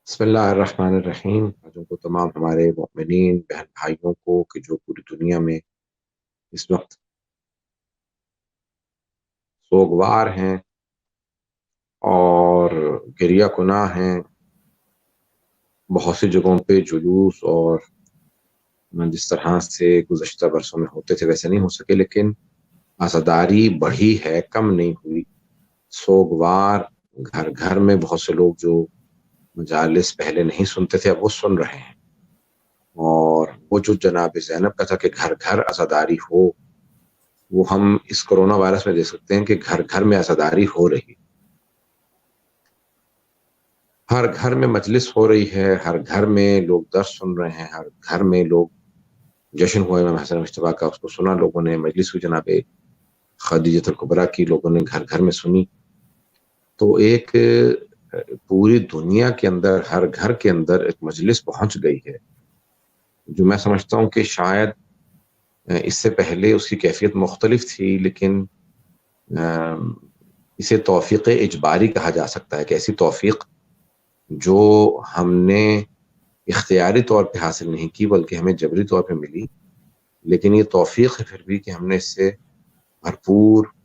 بسم اللہ الرحمن الرحیم. آج کو تمام ہمارے مومنین بہن بھائیوں کو کہ جو پوری دنیا میں اس وقت سوگوار ہیں اور گریہ کناں ہیں. بہت سی جگہوں پہ جلوس اور جس طرح سے گزشتہ برسوں میں ہوتے تھے ویسے نہیں ہو سکے، لیکن عزاداری بڑھی ہے، کم نہیں ہوئی. سوگوار گھر گھر میں بہت سے لوگ جو مجالس پہلے نہیں سنتے تھے اب وہ سن رہے ہیں. اور وہ جو جناب زینب کا تھا کہ گھر گھر عزاداری ہو، وہ ہم اس کرونا وائرس میں دیکھ سکتے ہیں کہ گھر گھر میں عزاداری ہو رہی، ہر گھر میں مجلس ہو رہی ہے، ہر گھر میں لوگ درس سن رہے ہیں، ہر گھر میں لوگ جشن ہوا امام حسن مجتبیٰ کا اس کو سنا لوگوں نے. مجلس ہوئی جناب خدیجۃ الکبریٰ کی، لوگوں نے گھر گھر میں سنی. تو ایک پوری دنیا کے اندر ہر گھر کے اندر ایک مجلس پہنچ گئی ہے، جو میں سمجھتا ہوں کہ شاید اس سے پہلے اس کی کیفیت مختلف تھی، لیکن اسے توفیق اجباری کہا جا سکتا ہے کہ ایسی توفیق جو ہم نے اختیاری طور پہ حاصل نہیں کی بلکہ ہمیں جبری طور پہ ملی. لیکن یہ توفیق ہے پھر بھی کہ ہم نے اس سے بھرپور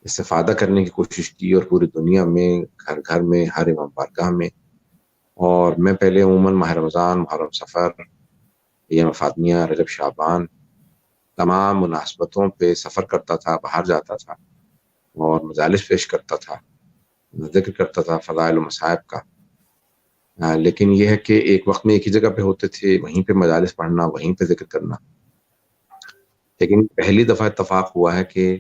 استفادہ کرنے کی کوشش کی، اور پوری دنیا میں گھر گھر میں ہر امام بارگاہ میں. اور میں پہلے عموماً ماہ رمضان، محرم، سفر، ایام فاطمیہ، رجب، شعبان، تمام مناسبتوں پہ سفر کرتا تھا، باہر جاتا تھا اور مجالس پیش کرتا تھا، ذکر کرتا تھا فضائل و مصائب کا. لیکن یہ ہے کہ ایک وقت میں ایک ہی جگہ پہ ہوتے تھے، وہیں پہ مجالس پڑھنا، وہیں پہ ذکر کرنا. لیکن پہلی دفعہ اتفاق ہوا ہے کہ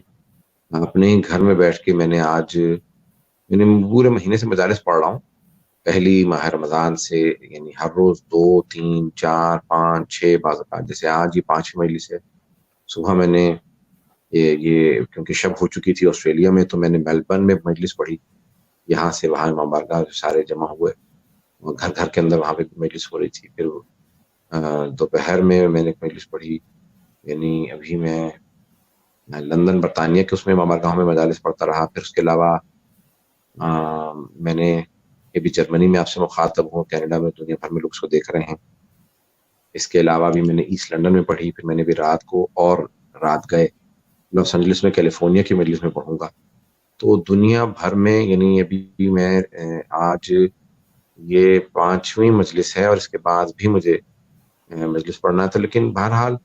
اپنے ہی گھر میں بیٹھ کے میں نے آج یعنی پورے مہینے سے مجالس پڑھ رہا ہوں، پہلی ماہ رمضان سے، یعنی ہر روز 2، 3، 4، 5، 6 بعض اوقات، جیسے آج یہ 5ویں مجلس ہے. صبح میں نے یہ کیونکہ شب ہو چکی تھی آسٹریلیا میں، تو میں نے میلبرن میں مجلس پڑھی. یہاں سے وہاں امام بارگاہ سارے جمع ہوئے، گھر گھر کے اندر وہاں پہ مجلس ہو رہی تھی. پھر دوپہر میں نے ایک مجلس پڑھی، یعنی ابھی میں لندن برطانیہ کے اس میں امام بارگاہ میں مجالس پڑھتا رہا. پھر اس کے علاوہ میں نے ابھی جرمنی میں آپ سے مخاطب ہوں، کینیڈا میں، دنیا بھر میں لوگ اس کو دیکھ رہے ہیں. اس کے علاوہ بھی میں نے ایسٹ لنڈن میں پڑھی، پھر میں نے بھی رات کو اور رات گئے لاس اینجلس میں کیلیفورنیا کی مجلس میں پڑھوں گا. تو دنیا بھر میں یعنی ابھی میں آج یہ 5ویں مجلس ہے اور اس کے بعد بھی مجھے مجلس پڑھنا تھا. لیکن بہرحال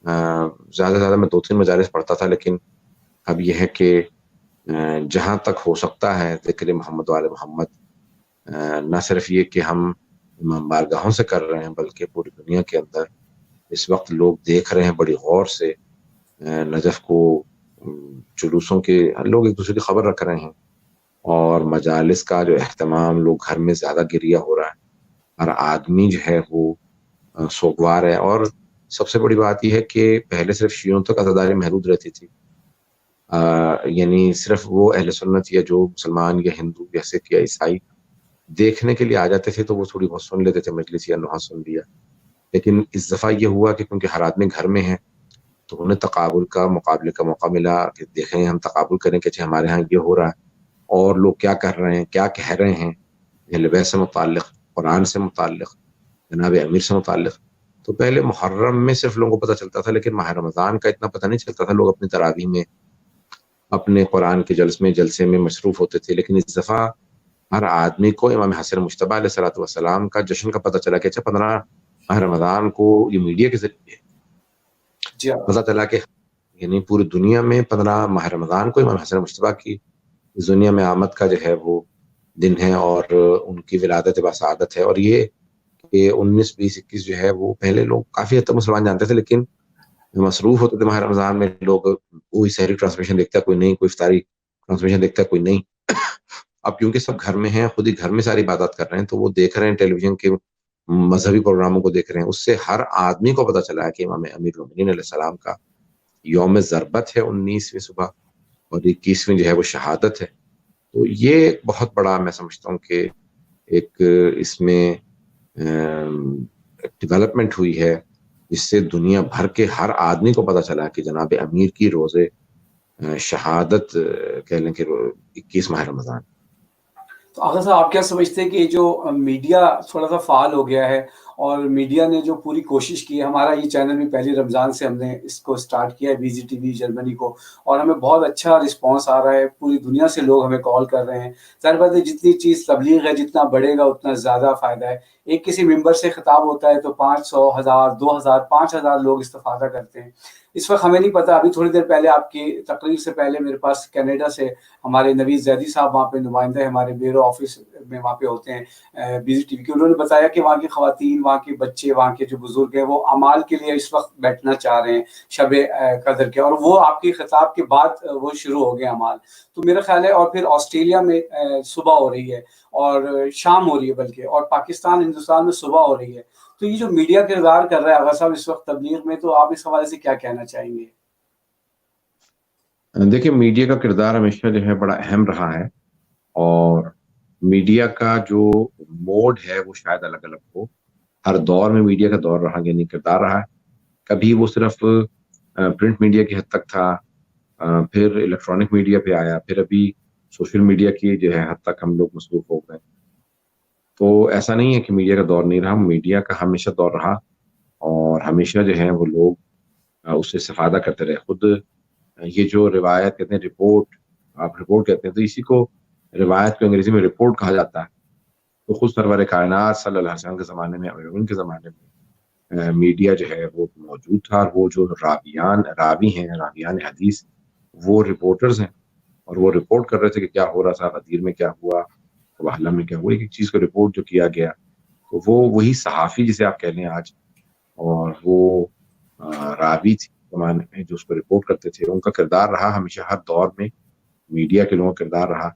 زیادہ سے زیادہ میں 2-3 مجالس پڑھتا تھا. لیکن اب یہ ہے کہ جہاں تک ہو سکتا ہے ذکر محمد وآل محمد، نہ صرف یہ کہ ہم امام بارگاہوں سے کر رہے ہیں بلکہ پوری دنیا کے اندر اس وقت لوگ دیکھ رہے ہیں بڑی غور سے نجف کو، جلوسوں کے لوگ ایک دوسرے کی خبر رکھ رہے ہیں، اور مجالس کا جو اہتمام، لوگ گھر میں زیادہ گریہ ہو رہا ہے، ہر آدمی جو ہے وہ سوگوار ہے. اور سب سے بڑی بات یہ ہے کہ پہلے صرف شیعوں تک عزاداری محدود رہتی تھی، یعنی صرف وہ اہل سنت یا جو مسلمان یا ہندو یا سکھ یا عیسائی دیکھنے کے لیے آ جاتے تھے تو وہ تھوڑی بہت سن لیتے تھے مجلس یا نوحہ سن لیا. لیکن اس دفعہ یہ ہوا کہ کیونکہ ہر آدمی گھر میں ہے تو انہیں تقابل کا، مقابلے کا موقع ملا کہ دیکھیں، ہم تقابل کریں کہ ہمارے ہاں یہ ہو رہا ہے اور لوگ کیا کر رہے ہیں، کیا کہہ رہے ہیں اہل بیت سے متعلق، قرآن سے متعلق، جناب امیر سے متعلق. تو پہلے محرم میں صرف لوگوں کو پتہ چلتا تھا، لیکن ماہ رمضان کا اتنا پتہ نہیں چلتا تھا. لوگ اپنی تراویح میں، اپنے قرآن کے جلسے میں مصروف ہوتے تھے. لیکن اس دفعہ ہر آدمی کو امام حسن مجتبیٰ علیہ الصلوۃ والسلام کا جشن کا پتہ چلا کہ 15 ماہ رمضان کو یہ میڈیا کے ذریعے پتہ چلا کہ یعنی پوری دنیا میں 15 ماہ رمضان کو امام حسن مجتبیٰ کی اس دنیا میں آمد کا جو ہے وہ دن ہے اور ان کی ولادت بسعادت ہے. اور یہ کہ 19، 20، 21 جو ہے وہ پہلے لوگ کافی حد تک مسلمان جانتے تھے، لیکن مصروف ہوتے تھے ماہ رمضان میں. لوگ کوئی سحری ٹرانسمیشن دیکھتا ہے، کوئی نہیں، کوئی افطاری ٹرانسمیشن دیکھتا ہے، کوئی نہیں. اب کیونکہ سب گھر میں ہیں، خود ہی گھر میں ساری عبادات کر رہے ہیں، تو وہ دیکھ رہے ہیں ٹیلی ویژن کے مذہبی پروگراموں کو دیکھ رہے ہیں. اس سے ہر آدمی کو پتہ چلا ہے کہ امام امیر المومنین علیہ السلام کا یوم ضربت ہے 19ویں صبح، اور 21ویں جو ہے وہ شہادت ہے. تو یہ ایک بہت بڑا میں سمجھتا ہوں کہ ایک اس میں ڈیولپمنٹ ہوئی ہے، جس سے دنیا بھر کے ہر آدمی کو پتہ چلا کہ جناب امیر کی روزے شہادت کہہ لیں کہ 21 ماہ رمضان. تو آغا صاحب آپ کیا سمجھتے ہیں کہ یہ جو میڈیا تھوڑا سا فعال ہو گیا ہے اور میڈیا نے جو پوری کوشش کی ہے، ہمارا یہ چینل بھی پہلی رمضان سے ہم نے اس کو سٹارٹ کیا ہے B Z T V Germany کو، اور ہمیں بہت اچھا رسپانس آ رہا ہے، پوری دنیا سے لوگ ہمیں کال کر رہے ہیں۔ ظاہر بات ہے جتنی چیز تبلیغ ہے، جتنا بڑھے گا اتنا زیادہ فائدہ ہے۔ ایک کسی ممبر سے خطاب ہوتا ہے تو 500 1000 2000 5000 لوگ استفادہ کرتے ہیں۔ اس وقت ہمیں نہیں پتا، ابھی تھوڑی دیر پہلے آپ کی تقریر سے پہلے میرے پاس کینیڈا سے ہمارے نوید زیدی صاحب وہاں پہ نمائندہ ہے، ہمارے بیورو آفس میں وہاں پہ ہوتے ہیں بی زی ٹی وی کے، انہوں نے بتایا کہ وہاں کی خواتین، وہاں کے بچے، وہاں کے جو بزرگ ہیں وہ اعمال کے لیے اس وقت بیٹھنا چاہ رہے ہیں شب قدر کے، اور وہ آپ کے خطاب کے بعد وہ شروع ہو گئے اعمال۔ تو میرا خیال ہے، اور پھر آسٹریلیا میں صبح ہو رہی ہے اور شام ہو رہی ہے بلکہ، اور پاکستان ہندوستان میں صبح ہو رہی ہے۔ تو یہ جو میڈیا کردار کر رہا ہے آغا صاحب اس وقت تبلیغ میں، تو آپ اس حوالے سے کیا کہنا چاہیں گے؟ دیکھیں، میڈیا کا کردار ہمیشہ جو ہے بڑا اہم رہا ہے، اور میڈیا کا جو موڈ ہے وہ شاید الگ الگ ہو۔ ہر دور میں میڈیا کا دور رہا، یعنی کردار رہا ہے۔ کبھی وہ صرف پرنٹ میڈیا کی حد تک تھا، پھر الیکٹرانک میڈیا پہ آیا، پھر ابھی سوشل میڈیا کی جو ہے حد تک ہم لوگ مصروف ہو گئے۔ تو ایسا نہیں ہے کہ میڈیا کا دور نہیں رہا، میڈیا کا ہمیشہ دور رہا، اور ہمیشہ جو ہے وہ لوگ اس سے استفادہ کرتے رہے۔ خود یہ جو روایت کہتے ہیں، رپورٹ، آپ رپورٹ کہتے ہیں، تو اسی کو روایت کو انگریزی میں رپورٹ کہا جاتا ہے۔ تو خود سرور کائنات صلی اللہ علیہ وسلم کے زمانے میں اور ان کے زمانے میں میڈیا جو ہے وہ موجود تھا، اور وہ جو راویان حدیث، وہ رپورٹرز ہیں، اور وہ رپورٹ کر رہے تھے کہ کیا ہو رہا تھا، غدیر میں کیا ہوا، وحلہ میں کیا ہوا، ایک ایک چیز کو رپورٹ جو کیا گیا، تو وہ وہی صحافی جسے آپ کہہ لیں آج، اور وہ راوی تھے زمانے میں جو اس کو رپورٹ کرتے تھے۔ ان کا کردار رہا ہمیشہ ہر دور میں، میڈیا کے لوگوں کا کردار رہا۔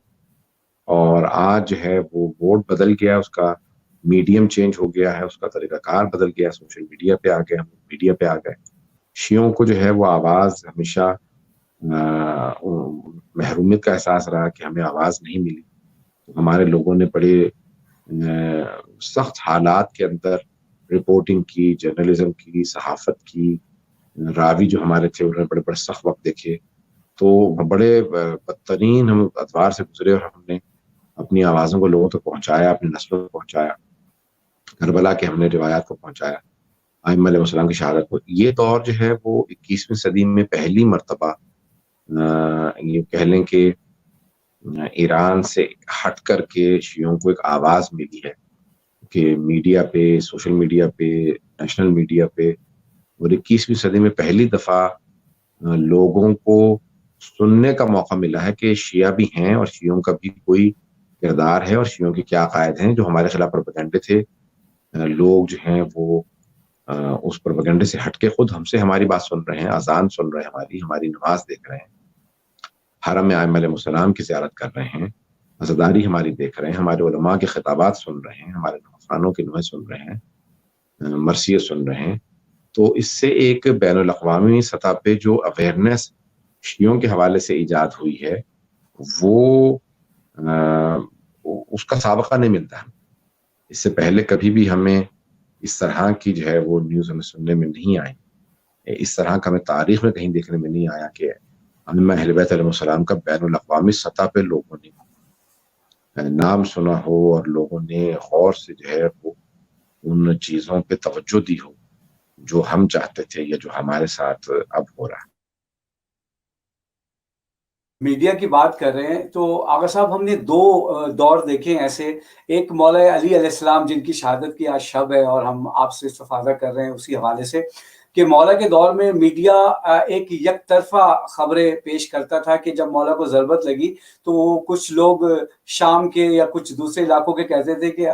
اور آج جو ہے وہ بورڈ بدل گیا، اس کا میڈیم چینج ہو گیا ہے، اس کا طریقہ کار بدل گیا، سوشل میڈیا پہ آ گئے، ہم میڈیا پہ آ گئے۔ شیعوں کو جو ہے وہ آواز ہمیشہ محرومیت کا احساس رہا کہ ہمیں آواز نہیں ملی۔ ہمارے لوگوں نے بڑے سخت حالات کے اندر رپورٹنگ کی، جرنلزم کی، صحافت کی۔ راوی جو ہمارے تھے انہوں نے بڑے بڑے سخت وقت دیکھے، تو بڑے بدترین ہم ادوار سے گزرے، اور ہم نے اپنی آوازوں کو لوگوں تک پہنچایا، اپنی نسلوں تک پہنچایا، کربلا کے ہم نے روایات کو پہنچایا، ائمہ علیہ السلام کی شہادت کو۔ یہ دور جو ہے وہ 21ویں صدی میں پہلی مرتبہ یہ کہہ لیں کہ ایران سے ہٹ کر کے شیعوں کو ایک آواز ملی ہے کہ میڈیا پہ، سوشل میڈیا پہ، نیشنل میڈیا پہ، اور 21ویں صدی میں پہلی دفعہ لوگوں کو سننے کا موقع ملا ہے کہ شیعہ بھی ہیں، اور شیعوں کا بھی کوئی کردار ہے، اور شیعوں کے کیا عقائد ہیں۔ جو ہمارے خلاف پروپیگنڈے تھے، لوگ جو ہیں وہ اس پروپیگنڈے سے ہٹ کے خود ہم سے ہماری بات سن رہے ہیں، اذان سن رہے ہیں، ہماری نماز دیکھ رہے ہیں، حرم ائمہ علیہ السلام کی زیارت کر رہے ہیں، عزاداری ہماری دیکھ رہے ہیں، ہمارے علماء کے خطابات سن رہے ہیں، ہمارے خانوں کی نوحیں سن رہے ہیں، مرثیے سن رہے ہیں۔ تو اس سے ایک بین الاقوامی سطح پہ جو اویئرنیس شیعوں کے حوالے سے ایجاد ہوئی ہے، وہ اس کا سابقہ نہیں ملتا ہے۔ اس سے پہلے کبھی بھی ہمیں اس طرح کی جو ہے وہ نیوز ہمیں سننے میں نہیں آئی، اس طرح کا ہمیں تاریخ میں کہیں دیکھنے میں نہیں آیا کہ ائمہ اہل بیت علیہ السلام کا بین الاقوامی سطح پہ لوگوں نے نام سنا ہو، اور لوگوں نے غور سے جو ہے وہ ان چیزوں پہ توجہ دی ہو جو ہم چاہتے تھے یا جو ہمارے ساتھ اب ہو رہا ہے۔ میڈیا کی بات کر رہے ہیں تو آغا صاحب ہم نے دو دور دیکھے ہیں ایسے، ایک مولا علی علیہ السلام جن کی شہادت کی آج شب ہے، اور ہم آپ سے استفادہ کر رہے ہیں اسی حوالے سے کہ مولا کے دور میں میڈیا ایک یک طرفہ خبریں پیش کرتا تھا کہ جب مولا کو ضربت لگی تو کچھ لوگ شام کے یا کچھ دوسرے علاقوں کے کہتے تھے کہ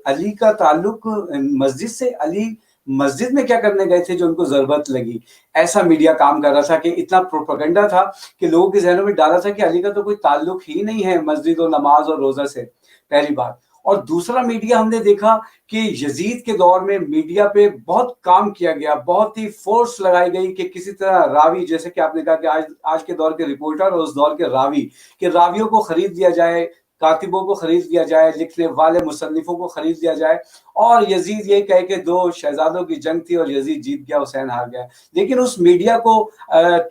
علی کا تعلق مسجد سے، علی مسجد میں کیا کرنے گئے تھے جو ان کو ضربت لگی۔ ایسا میڈیا کام کر رہا تھا کہ اتنا پروپیگنڈا تھا کہ لوگوں کے ذہنوں میں ڈالا تھا کہ علی کا تو کوئی تعلق ہی نہیں ہے مسجد و نماز اور روزہ سے، پہلی بات۔ اور دوسرا میڈیا ہم نے دیکھا کہ یزید کے دور میں میڈیا پہ بہت کام کیا گیا، بہت ہی فورس لگائی گئی کہ کسی طرح راوی، جیسے کہ آپ نے کہا کہ آج کے دور کے رپورٹر اور اس دور کے راوی، کہ راویوں کو خرید لیا جائے، کاتبوں کو خرید لیا جائے، لکھنے والے مصنفوں کو خرید لیا جائے، اور یزید یہ کہے کہ دو شہزادوں کی جنگ تھی اور یزید جیت گیا، حسین ہار گیا۔ لیکن اس میڈیا کو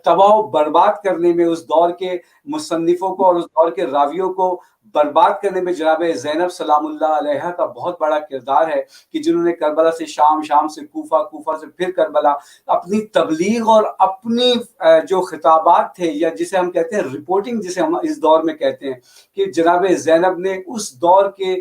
تباہ و برباد کرنے میں، اس دور کے مصنفوں کو اور اس دور کے راویوں کو برباد کرنے میں جناب زینب سلام اللہ علیہ کا بہت بڑا کردار ہے کہ جنہوں نے کربلا سے شام، شام سے کوفہ، کوفہ سے پھر کربلا، اپنی تبلیغ اور اپنی جو خطابات تھے، یا جسے ہم کہتے ہیں رپورٹنگ، جسے ہم اس دور میں کہتے ہیں، کہ جناب زینب نے اس دور کے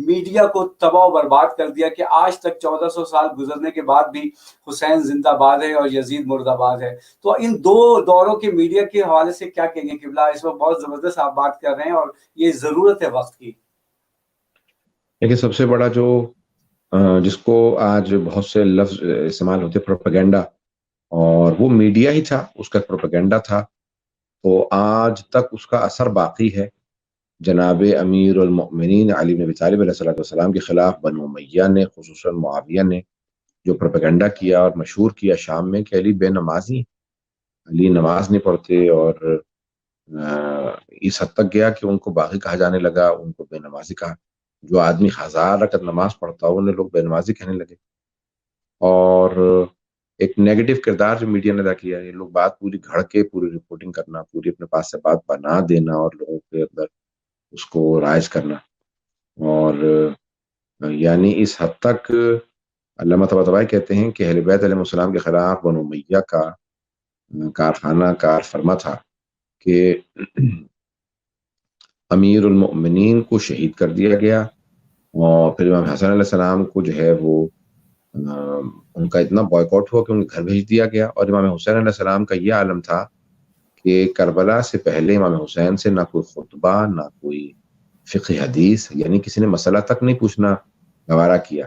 میڈیا کو تباہ و برباد کر دیا کہ آج تک 1400 سال گزرنے کے بعد بھی حسین زندہ باد ہے اور یزید مرد آباد ہے۔ تو ان دو دوروں کے میڈیا کے حوالے سے کیا کہیں گے قبلہ؟ اس وقت بہت زبردست آپ بات کر رہے ہیں اور یہ ضرورت ہے وقت کی۔ لیکن سب سے بڑا جو جس کو آج بہت سے لفظ استعمال ہوتے پروپیگنڈا، اور وہ میڈیا ہی تھا، اس کا پروپیگنڈا تھا، تو آج تک اس کا اثر باقی ہے۔ جناب امیر المؤمنین علی بن ابی طالب علیہ الصلوۃ والسلام کے خلاف بنو امیہ نے، خصوصاً معاویہ نے جو پروپیگنڈا کیا اور مشہور کیا شام میں کہ علی بے نمازی، علی نماز نہیں پڑھتے، اور اس حد تک گیا کہ ان کو باغی کہا جانے لگا، ان کو بے نمازی کہا۔ جو آدمی 1000 رکعت نماز پڑھتا ہو انہیں لوگ بے نمازی کہنے لگے۔ اور ایک نیگیٹو کردار جو میڈیا نے ادا کیا ہے، یہ لوگ بات پوری گھڑ کے پوری رپورٹنگ کرنا، پوری اپنے پاس سے بات بنا دینا اور لوگوں کے اندر اس کو رائج کرنا، اور یعنی اس حد تک علامہ طباطبائی کہتے ہیں کہ اہل بیت علیہ السلام کے خلاف بنو امیہ کا کارخانہ کار فرما تھا کہ امیر المؤمنین کو شہید کر دیا گیا، اور پھر امام حسن علیہ السلام کو جو ہے وہ ان کا اتنا بائیکاٹ ہوا کہ ان کے گھر بھیج دیا گیا۔ اور امام حسین علیہ السلام کا یہ عالم تھا کہ کربلا سے پہلے امام حسین سے نہ کوئی خطبہ، نہ کوئی فقہ حدیث، یعنی کسی نے مسئلہ تک نہیں پوچھنا گوارا کیا،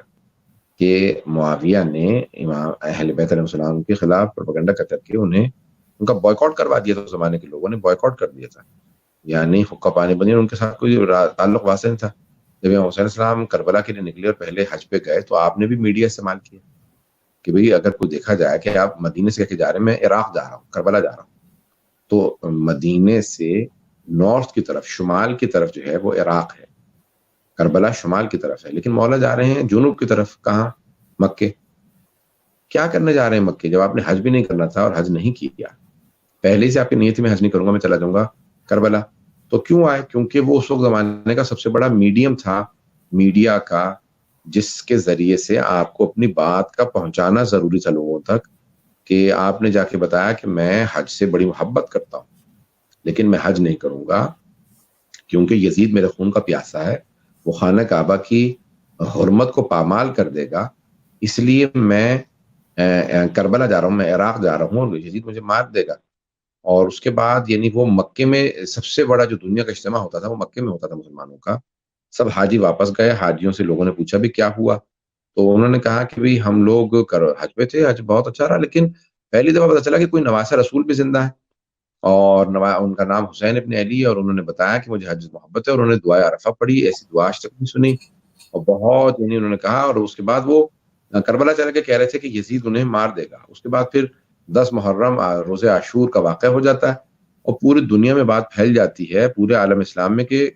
کہ معاویہ نے امام اہل بیت علیہ السلام کے خلاف پروپیگنڈا کر کے انہیں ان کا بائیکاٹ کروا دیا تھا۔ اس زمانے کے لوگوں نے بائیکاٹ کر دیا تھا، یعنی حقہ پانی بنی، ان کے ساتھ کوئی تعلق واسطہ نہیں تھا۔ جب امام حسین السلام کربلا کے لیے نکلے اور پہلے حج پہ گئے تو آپ نے بھی میڈیا استعمال کیا کہ بھئی اگر کوئی دیکھا جائے کہ آپ مدینے سے کہہ کے جا رہے ہیں میں عراق جا رہا ہوں، کربلا جا رہا ہوں، تو مدینے سے نارتھ کی طرف، شمال کی طرف جو ہے وہ عراق ہے، کربلا شمال کی طرف ہے، لیکن مولا جا رہے ہیں جنوب کی طرف، کہاں؟ مکے۔ کیا کرنے جا رہے ہیں مکے جب آپ نے حج بھی نہیں کرنا تھا اور حج نہیں کیا؟ پہلے سے آپ کی نیت میں حج نہیں کروں گا، میں چلا جاؤں گا کربلا۔ تو کیوں آئے؟ کیونکہ وہ اس وقت زمانے کا سب سے بڑا میڈیم تھا میڈیا کا، جس کے ذریعے سے آپ کو اپنی بات کا پہنچانا ضروری تھا لوگوں تک، کہ آپ نے جا کے بتایا کہ میں حج سے بڑی محبت کرتا ہوں لیکن میں حج نہیں کروں گا کیونکہ یزید میرے خون کا پیاسا ہے، وہ خانہ کعبہ کی حرمت کو پامال کر دے گا، اس لیے میں کربلا جا رہا ہوں، میں عراق جا رہا ہوں اور یزید مجھے مار دے گا۔ اور اس کے بعد یعنی وہ مکے میں سب سے بڑا جو دنیا کا اجتماع ہوتا تھا وہ مکے میں ہوتا تھا مسلمانوں کا۔ سب حاجی واپس گئے، حاجیوں سے لوگوں نے پوچھا بھی کیا ہوا، تو انہوں نے کہا کہ بھی ہم لوگ حج پہ تھے، حج بہت اچھا رہا، لیکن پہلی دفعہ پتا چلا کہ کوئی نواسہ رسول بھی زندہ ہے، اور ان کا نام حسین ابن علی ہے، اور انہوں نے بتایا کہ مجھے حج محبت ہے، اور انہوں نے دعائے عرفہ پڑھی، ایسی دعا آج تک نہیں سنی، اور بہت یعنی انہوں نے کہا۔ اور اس کے بعد وہ کربلا چل کے کہہ رہے تھے کہ یزید انہیں مار دے گا۔ اس کے بعد پھر 10 محرم روز عاشور کا واقعہ ہو جاتا ہے، اور پوری دنیا میں بات پھیل جاتی ہے، پورے عالم اسلام میں، کہ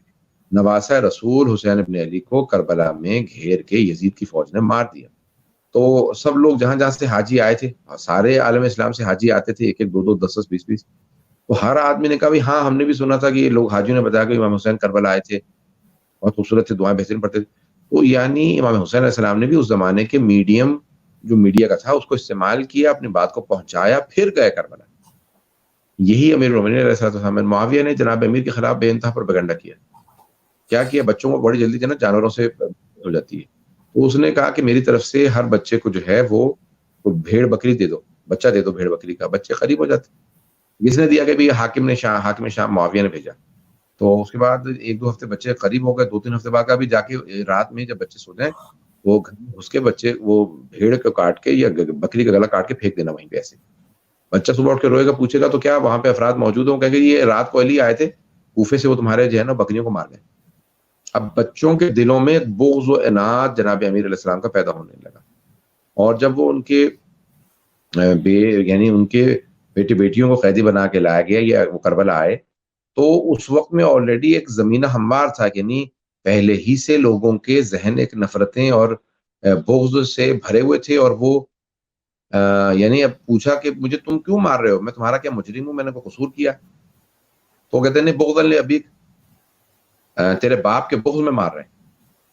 نواسہ رسول حسین ابن علی کو کربلا میں گھیر کے یزید کی فوج نے مار دیا۔ تو سب لوگ جہاں جہاں سے حاجی آئے تھے، سارے عالم اسلام سے حاجی آتے تھے، ایک ایک دو دو 10 20 20، تو ہر آدمی نے کہا بھی ہاں ہم نے بھی سنا تھا کہ یہ لوگ حاجیوں نے بتایا کہ امام حسین کربلا آئے تھے، بہت خوبصورت تھے، دعائیں بہترین پڑھتے تھے۔ تو یعنی امام حسین علیہ السلام نے بھی اس زمانے کے میڈیم جو میڈیا کا تھا اس کو استعمال کیا، اپنی بات کو پہنچایا، پھر گئے کربلا۔ یہی امیر المومنین علیہ السلام معاویہ نے جناب امیر کے خلاف بے انتہا پروپیگنڈا کیا۔ کیا کیا؟ بچوں کو بڑی جلدی جو ہے نا جانوروں سے ہو جاتی ہے، تو اس نے کہا کہ میری طرف سے ہر بچے کو جو ہے وہ بھیڑ بکری دے دو، بچہ دے دو بھیڑ بکری کا، بچے قریب ہو جاتے۔ جس نے دیا کہ بھی حاکم شام معاویہ نے بھیجا، تو اس کے بعد 1 2 ہفتے بچے قریب ہو گئے، 2 3 ہفتے بعد کا بھی جا کے رات میں جب بچے سو جائیں وہ گھر میں گھس کے بچے وہ بھیڑ کو کاٹ کے یا بکری کا گلا کاٹ کے پھینک دینا وہیں پہ ایسے۔ بچہ صبح اٹھ کے روئے گا، پوچھے گا تو کیا وہاں پہ افراد موجود ہوں، کہیں گے یہ رات کو علی آئے تھے کوفے سے، وہ تمہارے جو ہے نا بکریوں کو مار گئے۔ اب بچوں کے دلوں میں بغض و عناد جناب امیر علیہ السلام کا پیدا ہونے لگا، اور جب وہ ان کے یعنی ان کے بیٹے بیٹیوں کو قیدی بنا کے لایا گیا یا وہ کربلا آئے، تو اس وقت میں آلریڈی ایک زمینہ ہموار تھا، یعنی پہلے ہی سے لوگوں کے ذہن ایک نفرتیں اور بغض سے بھرے ہوئے تھے، اور وہ یعنی اب پوچھا کہ مجھے تم کیوں مار رہے ہو، میں تمہارا کیا مجرم ہوں، میں نے کوئی قصور کیا؟ تو کہتے ہیں نہیں بغض لابیک، تیرے باپ کے بغض میں مار رہے ہیں.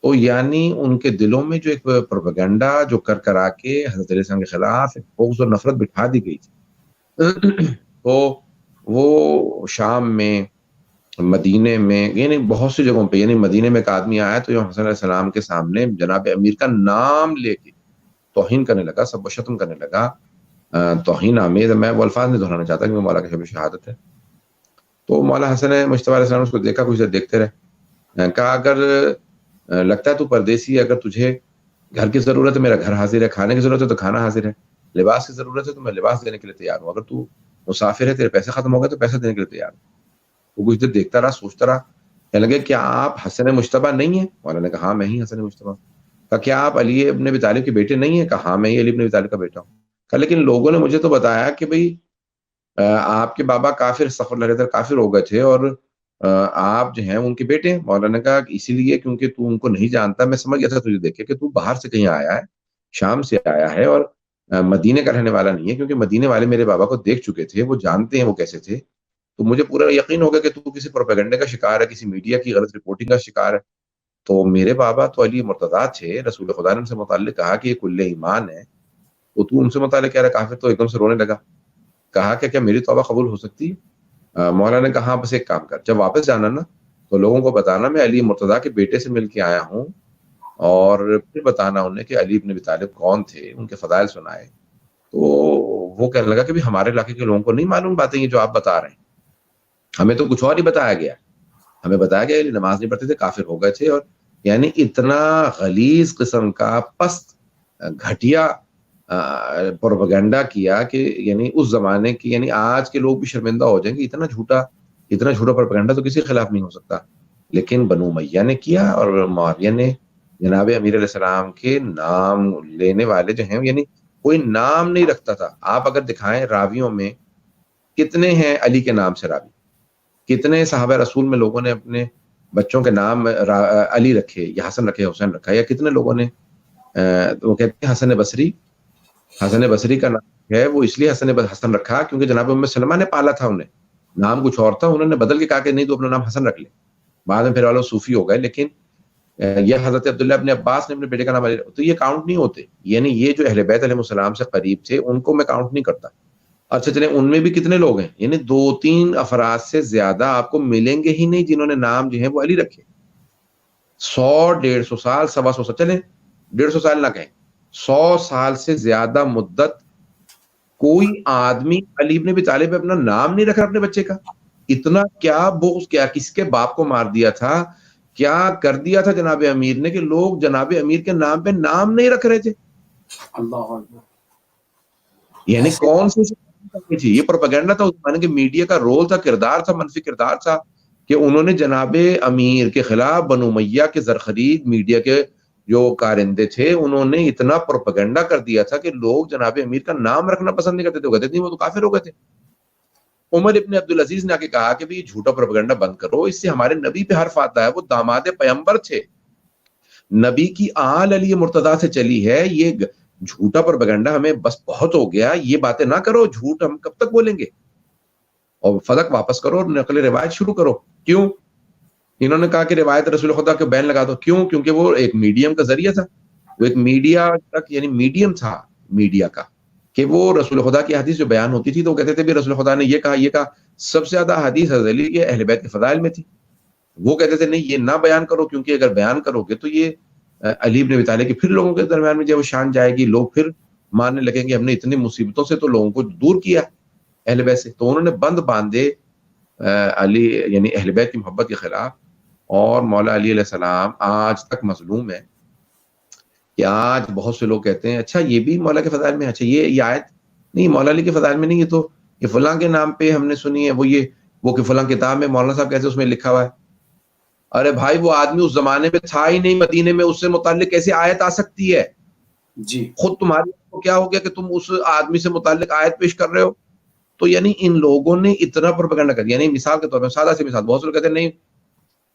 تو یعنی ان کے دلوں میں جو ایک پروپیگنڈا جو کرا کے حضرت علیہ السلام کے خلاف ایک بغض اور نفرت بٹھا دی گئی تھی. تو وہ شام میں، مدینے میں، یعنی بہت سی جگہوں پہ، یعنی مدینے میں ایک آدمی آیا تو حسن علیہ السلام کے سامنے جناب امیر کا نام لے کے توہین کرنے لگا، سب و شتم کرنے لگا، توہین آمیز. میں وہ الفاظ نہیں دہرانا چاہتا کہ مولا کا شب شہادت ہے. تو مولا حسن مجتبیٰ علیہ السلام اس کو دیکھا، کچھ دیر دیکھتے رہے. کہا اگر لگتا ہے تو پردیسی، اگر تجھے گھر کی ضرورت ہے میرا گھر حاضر ہے، کھانے کی ضرورت ہے تو کھانا حاضر ہے، لباس کی ضرورت ہے تو میں لباس دینے کے لیے تیار ہوں، اگر تو مسافر ہے تیرے پیسے ختم ہو گئے تو پیسے دینے کے لیے تیار ہوں. وہ کچھ دیر دیکھتا رہا، سوچتا رہا. کہنے لگے کیا آپ حسن مجتبیٰ نہیں ہیں؟ مولا نے کہا ہاں میں ہی حسن مجتبیٰ. کہا کیا آپ علی ابن ابی طالب کے بیٹے نہیں ہیں؟ کہا ہاں میں ہی علی ابن ابی طالب کا بیٹا ہوں. کہا لیکن لوگوں نے مجھے تو بتایا کہ بھئی آپ کے بابا کافر، استغفر اللہ العظیم، کافر ہو گئے تھے اور آپ جو ہیں ان کے بیٹے ہیں. مولا نے کہا اسی لیے کیونکہ تو ان کو نہیں جانتا، میں سمجھ گیا تھا تجھے دیکھ کے کہ تو باہر سے کہیں آیا ہے، شام سے آیا ہے اور مدینے کا رہنے والا نہیں ہے، کیونکہ مدینے والے میرے بابا کو دیکھ چکے تھے، وہ جانتے ہیں وہ کیسے تھے. تو مجھے پورا یقین ہوگا کہ تو کسی پروپیگنڈے کا شکار ہے، کسی میڈیا کی غلط رپورٹنگ کا شکار ہے. تو میرے بابا تو علی مرتضیٰ تھے، رسول خدا نے ان سے متعلق کہا کہ یہ کل ایمان ہے، تو ان سے متعلق کہہ رہا ہے کافر. تو ایک دم سے رونے لگا. کہا کہ کیا میری توبہ قبول ہو سکتی ہے؟ مولا نے کہا بس ایک کام کر، جب واپس جانا نا تو لوگوں کو بتانا میں علی مرتضیٰ کے بیٹے سے مل کے آیا ہوں، اور پھر بتانا انہیں کہ علی ابن ابی طالب کون تھے، ان کے فضائل سنائے. تو وہ کہنے لگا کہ ہمارے علاقے کے لوگوں کو نہیں معلوم باتیں یہ جو آپ بتا رہے ہیں، ہمیں تو کچھ اور ہی بتایا گیا. ہمیں بتایا گیا نماز نہیں پڑھتے تھے، کافر ہو گئے تھے. اور یعنی اتنا غلیظ قسم کا پست گھٹیا پروپیگنڈا کیا کہ یعنی اس زمانے کی، یعنی آج کے لوگ بھی شرمندہ ہو جائیں گے. اتنا جھوٹا پروپیگنڈا تو کسی کے خلاف نہیں ہو سکتا. لیکن بنو امیہ نے کیا، اور معاویہ نے جناب امیر علیہ السلام کے نام لینے والے جو ہیں، یعنی کوئی نام نہیں رکھتا تھا. آپ اگر دکھائیں راویوں میں کتنے ہیں علی کے نام سے راوی، کتنے صحابہ رسول میں لوگوں نے اپنے بچوں کے نام علی رکھے یا حسن رکھے، حسین رکھا، یا کتنے لوگوں نے وہ کہتے ہیں حسن بصری کا نام ہے وہ اس لیے حسن رکھا کیونکہ جناب ام سلمہ نے پالا تھا انہیں. نام کچھ اور تھا، انہوں نے بدل کے کہا کہ نہیں تو اپنا نام حسن رکھ لے. بعد میں پھر والوں صوفی ہو گئے. لیکن یہ حضرت عبداللہ ابن عباس نے اپنے بیٹے کا نام علی، تو یہ کاؤنٹ نہیں ہوتے. یعنی یہ جو اہل بیت علیہ السلام سے قریب تھے ان کو میں کاؤنٹ نہیں کرتا. اچھا چلیں، ان میں بھی کتنے لوگ ہیں، یعنی 2-3 افراد سے زیادہ آپ کو ملیں گے ہی نہیں جنہوں نے نام جو ہے وہ علی رکھے. 100-150 سال، 125 سال، چلیں 150 سال نہ کہیں، 100 سال سے زیادہ مدت کوئی آدمی علی ابن ابی طالب پہ اپنا نام نہیں رکھ رہا اپنے بچے کا. اتنا کیا بغض، کیا کس کے باپ کو مار دیا تھا، کیا کر دیا تھا جناب امیر نے کہ لوگ جناب امیر کے نام پہ نام نہیں رکھ رہے تھے. اللہ اکبر. یعنی کون سی تھی یہ پروپیگنڈا تھا اس زمانے کے میڈیا کا رول تھا، کردار تھا، منفی کردار تھا کہ انہوں نے جناب امیر کے خلاف بنو امیہ کے زرخرید میڈیا کے جو کارندے تھے انہوں نے اتنا پروپیگنڈا کر دیا تھا کہ لوگ جناب امیر کا نام رکھنا پسند نہیں کرتے تھے. وہ کہتے تھے وہ تو کافر ہو گئے تھے. عمر ابن عبدالعزیز نے آ کے کہا کہ یہ جھوٹا پروپیگنڈا بند کرو، اس سے ہمارے نبی پہ حرف آتا ہے، وہ داماد پیغمبر تھے، نبی کی آل علی مرتضیٰ سے چلی ہے، یہ جھوٹا پروپیگنڈا ہمیں بس بہت ہو گیا، یہ باتیں نہ کرو، جھوٹ ہم کب تک بولیں گے، اور فلک واپس کرو اور نقل روایت شروع کرو. کیوں؟ انہوں نے کہا کہ روایت رسول خدا کے بین لگا دو. کیوں؟ کیونکہ وہ ایک میڈیم کا ذریعہ تھا، وہ ایک میڈیا تک، یعنی میڈیم تھا میڈیا کا، کہ وہ رسول خدا کی حدیث جو بیان ہوتی تھی تو وہ کہتے تھے بھی رسول خدا نے یہ کہا. سب سے زیادہ حدیث حضرت علی کے اہل بیت کے فضائل میں تھی. وہ کہتے تھے نہیں یہ نہ بیان کرو، کیونکہ اگر بیان کرو گے تو یہ علی ابن ابی طالب کی پھر لوگوں کے درمیان میں جب وہ شان جائے گی، لوگ پھر ماننے لگیں گے ہم نے اتنی مصیبتوں سے تو لوگوں کو دور کیا اہل بیت سے. تو انہوں نے بند باندھے علی یعنی اہل بیت کی محبت کے خلاف. اور مولا علی علیہ السلام آج تک مظلوم ہے کہ آج بہت سے لوگ کہتے ہیں اچھا یہ بھی مولا کے فضائل میں، اچھا یہ آیت نہیں مولا علی کے فضائل میں نہیں، یہ تو یہ فلاں کے نام پہ ہم نے سنی ہے، وہ کہ فلاں کتاب میں مولانا صاحب کیسے اس میں لکھا ہوا ہے. ارے بھائی وہ آدمی اس زمانے میں تھا ہی نہیں مدینے میں، اس سے متعلق کیسے آیت آ سکتی ہے؟ جی خود تمہاری کو کیا ہو گیا کہ تم اس آدمی سے متعلق آیت پیش کر رہے ہو؟ تو یعنی ان لوگوں نے اتنا پروپیگنڈا کر دیا. یعنی مثال کے طور پر سادہ سی مثال، بہت سے لوگ کہتے ہیں نہیں،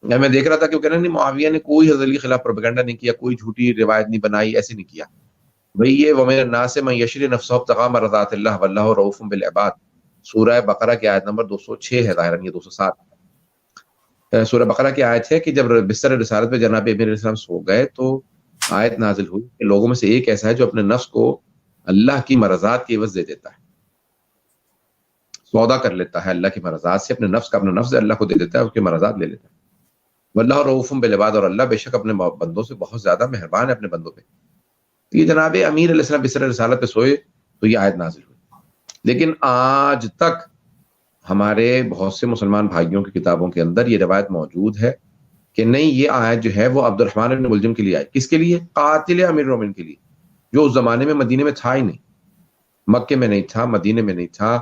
میں دیکھ رہا تھا کہ وہ کہہ رہے ہیں نہیں معاویہ نے کوئی حضرت علی کے خلاف پروپیگنڈا نہیں کیا، کوئی جھوٹی روایت نہیں بنائی، ایسے نہیں کیا. بھئی یہ وَمِنَ النَّاسِ مَن يَشْرِي نَفْسَهُ ابْتِغَاءَ مَرْضَاتِ اللَّهِ وَاللَّهُ رَءُوفٌ بِالْعِبَادِ، سورہ بقرہ کی آیت نمبر 206 ہے، ظاہراً یہ 207. سورہ بقرہ کی آیت ہے کہ جب بستر رسالت پہ جناب امیر علیہ السلام سو گئے تو آیت نازل ہوئی کہ لوگوں میں سے ایک ایسا ہے جو اپنے نفس کو اللہ کی مرضات کی عوض دے دیتا ہے، سودا کر لیتا ہے اللہ کی مرضات سے، اپنے نفس کا اپنا نفس اللہ کو دے دیتا ہے، اس کی مرضات لے لیتا ہے۔ واللہ رؤوف بالعباد، اور اللہ بے شک اپنے بندوں سے بہت زیادہ مہربان ہے اپنے بندوں پہ۔ تو یہ جناب امیر علیہ السلام بستر رسالت پہ سوئے تو یہ آیت نازل ہوئی، لیکن آج تک ہمارے بہت سے مسلمان بھائیوں کی کتابوں کے اندر یہ روایت موجود ہے کہ نہیں، یہ آیت جو ہے وہ عبد الرحمن بن ملجم کے لیے آئی۔ کس کے لیے؟ قاتل امیر المومنین کے لیے، جو اس زمانے میں مدینے میں تھا ہی نہیں، مکے میں نہیں تھا، مدینے میں نہیں تھا،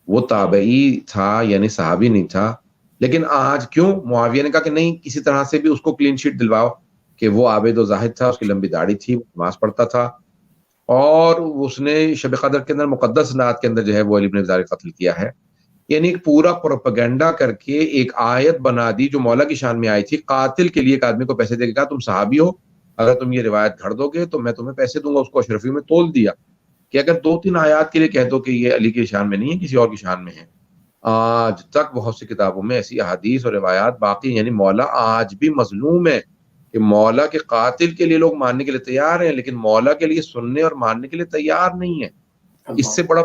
وہ تابعی تھا یعنی صحابی نہیں تھا۔ لیکن آج کیوں معاویہ نے کہا کہ نہیں، کسی طرح سے بھی اس کو کلین شیٹ دلواؤ کہ وہ عابد و زاہد تھا، اس کی لمبی داڑھی تھی، وہ نماز پڑھتا تھا، اور اس نے شب قدر کے اندر مقدس رات کے اندر جو ہے وہ علی بن ابی طالب قتل کیا ہے۔ یعنی ایک پورا پروپیگنڈا کر کے ایک آیت بنا دی جو مولا کی شان میں آئی تھی، قاتل کے لیے ایک آدمی کو پیسے دے کے کہا تم صحابی ہو، اگر تم یہ روایت گھڑ دو گے تو میں تمہیں پیسے دوں گا۔ اس کو اشرفی میں تول دیا کہ اگر 2-3 آیات کے لیے کہہ دو کہ یہ علی کی شان میں نہیں ہے، کسی اور کی شان میں ہے۔ آج تک بہت سی کتابوں میں ایسی احادیث اور روایات باقی، یعنی مولا آج بھی مظلوم ہے کہ مولا کے قاتل کے لیے لوگ ماننے کے لیے تیار ہیں، لیکن مولا کے لیے سننے اور ماننے کے لیے تیار نہیں ہے۔ اس سے بڑا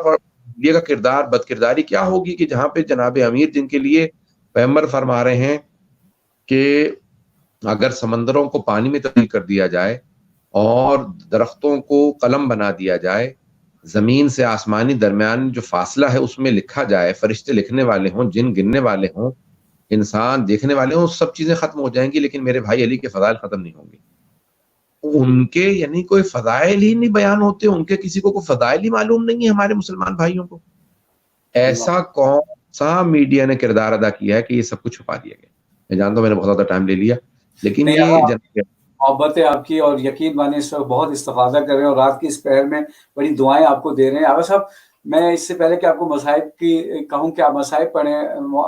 یہ کا کردار، بد کرداری کیا ہوگی کہ جہاں پہ جناب امیر جن کے لیے پیغمبر فرما رہے ہیں کہ اگر سمندروں کو پانی میں تبدیل کر دیا جائے اور درختوں کو قلم بنا دیا جائے، زمین سے آسمانی درمیان جو فاصلہ ہے اس میں لکھا جائے، فرشتے لکھنے والے ہوں، جن گننے والے ہوں، انسان دیکھنے والے ہوں، سب چیزیں ختم ہو جائیں گی، لیکن میرے بھائی علی کے فضائل ختم نہیں ہوں گے۔ ان کے یعنی کوئی فضائل ہی نہیں بیان ہوتے، ان کے کسی کو کوئی فضائل ہی معلوم نہیں ہے ہمارے مسلمان بھائیوں کو۔ ایسا کون سا میڈیا نے کردار ادا کیا ہے کہ یہ سب کچھ چھپا دیا گیا؟ میں جانتا ہوں میں نے بہت زیادہ ٹائم لے لیا، لیکن یہ محبت ہے آپ کی، اور یقین مانے اس وقت بہت استفادہ کر رہے ہیں، اور رات کی اس پہر میں بڑی دعائیں آپ کو دے رہے ہیں۔ آغا صاحب، میں اس سے پہلے کہ آپ کو مصائب کی کہوں کہ آپ مصائب پڑھیں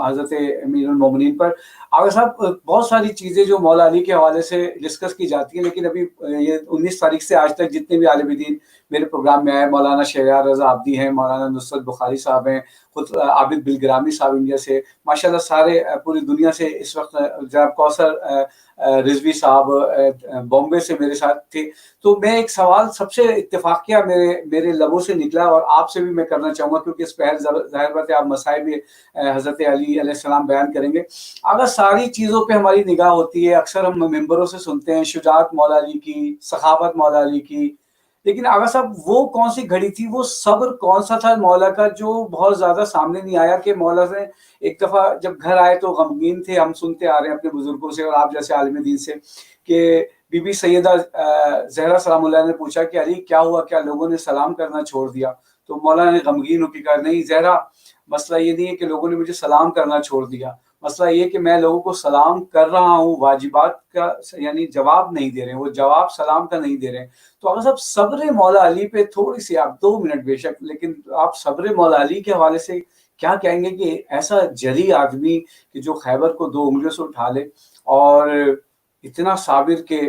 حضرت امیر المومنین پر، آغا صاحب بہت ساری چیزیں جو مولا علی کے حوالے سے ڈسکس کی جاتی ہیں، لیکن ابھی یہ 19 تاریخ سے آج تک جتنے بھی عالم دین میرے پروگرام میں آئے، مولانا شہریار رضا عابدی ہیں، مولانا نصرت بخاری صاحب ہیں، خود عابد بالگرامی صاحب انڈیا سے، ماشاءاللہ سارے پوری دنیا سے اس وقت جناب کوثر رضوی صاحب بامبے سے میرے ساتھ تھے۔ تو میں ایک سوال سب سے اتفاقیہ میرے لبوں سے نکلا، اور آپ سے بھی میں کرنا چاہوں گا کیونکہ اس پہل ظاہر بات ہے آپ مصائب حضرت علی علیہ السلام بیان کریں گے۔ اگر ساری چیزوں پہ ہماری نگاہ ہوتی ہے، اکثر ہم ممبروں سے سنتے ہیں شجاعت مولا علی کی، سخاوت مولا علی کی، لیکن آغا صاحب وہ کون سی گھڑی تھی، وہ صبر کون سا تھا مولا کا جو بہت زیادہ سامنے نہیں آیا؟ کہ مولا سے ایک دفعہ جب گھر آئے تو غمگین تھے، ہم سنتے آ رہے ہیں اپنے بزرگوں سے اور آپ جیسے عالم دین سے کہ بی بی سیدہ زہرا سلام اللہ نے پوچھا کہ علی کیا ہوا، کیا لوگوں نے سلام کرنا چھوڑ دیا؟ تو مولا نے غمگین ہو کے کہا نہیں زہرا، مسئلہ یہ نہیں ہے کہ لوگوں نے مجھے سلام کرنا چھوڑ دیا، مسئلہ یہ کہ میں لوگوں کو سلام کر رہا ہوں، واجبات کا یعنی جواب نہیں دے رہے ہیں، وہ جواب سلام کا نہیں دے رہے ہیں۔ تو اگر صاحب صبر مولا علی پہ تھوڑی سی آپ 2 منٹ بے شک، لیکن آپ صبر مولا علی کے حوالے سے کیا کہیں گے کہ ایسا جری آدمی کہ جو خیبر کو 2 انگلیوں سے اٹھا لے، اور اتنا صابر کہ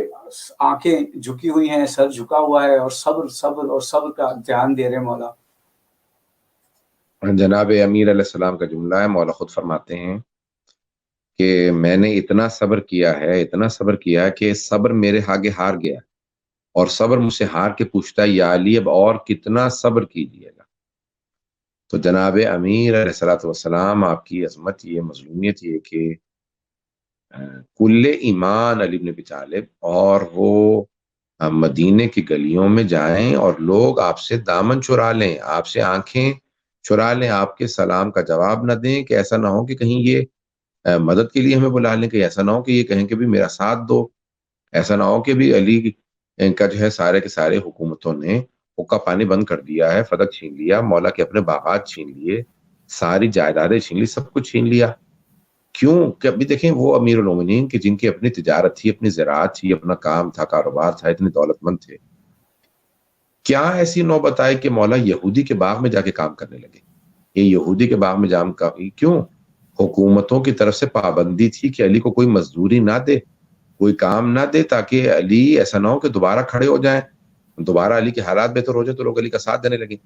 آنکھیں جھکی ہوئی ہیں، سر جھکا ہوا ہے، اور صبر اور صبر کا امتحان دے رہے ہیں مولا؟ جناب امیر علیہ السلام کا جملہ ہے، مولا خود فرماتے ہیں کہ میں نے اتنا صبر کیا ہے، اتنا صبر کیا کہ صبر میرے آگے ہار گیا، اور صبر مجھ سے ہار کے پوچھتا ہے یا علی اب اور کتنا صبر کیجیے گا۔ تو جناب امیر علیہ السلام آپ کی عظمت یہ، مظلومیت یہ کہ کل ایمان علی بن ابی طالب، اور وہ مدینے کی گلیوں میں جائیں اور لوگ آپ سے دامن چرا لیں، آپ سے آنکھیں چرا لیں، آپ کے سلام کا جواب نہ دیں، کہ ایسا نہ ہو کہ کہیں یہ مدد کے لیے ہمیں بلا لیں، کہ ایسا نہ ہو کہ یہ کہیں کہ بھی میرا ساتھ دو، ایسا نہ ہو کہ بھی علی کا جو ہے سارے کے سارے حکومتوں نے حقہ پانی بند کر دیا ہے، فدق چھین لیا، مولا کے اپنے باغات چھین لیے، ساری جائیدادیں چھین لی، سب کچھ چھین لیا۔ کیوں کہ ابھی دیکھیں وہ امیر المومنین کہ جن کی اپنی تجارت تھی، اپنی زراعت تھی، اپنا کام تھا، کاروبار تھا، اتنے دولت مند تھے، کیا ایسی نوبت آئی کہ مولا یہودی کے باغ میں جا کے کام کرنے لگے؟ یہ یہودی کے باغ میں جام کا کیوں؟ حکومتوں کی طرف سے پابندی تھی کہ علی کو کوئی مزدوری نہ دے، کوئی کام نہ دے، تاکہ علی ایسا نہ ہو کہ دوبارہ کھڑے ہو جائیں، دوبارہ علی کے حالات بہتر ہو جائے تو لوگ علی کا ساتھ دینے لگے۔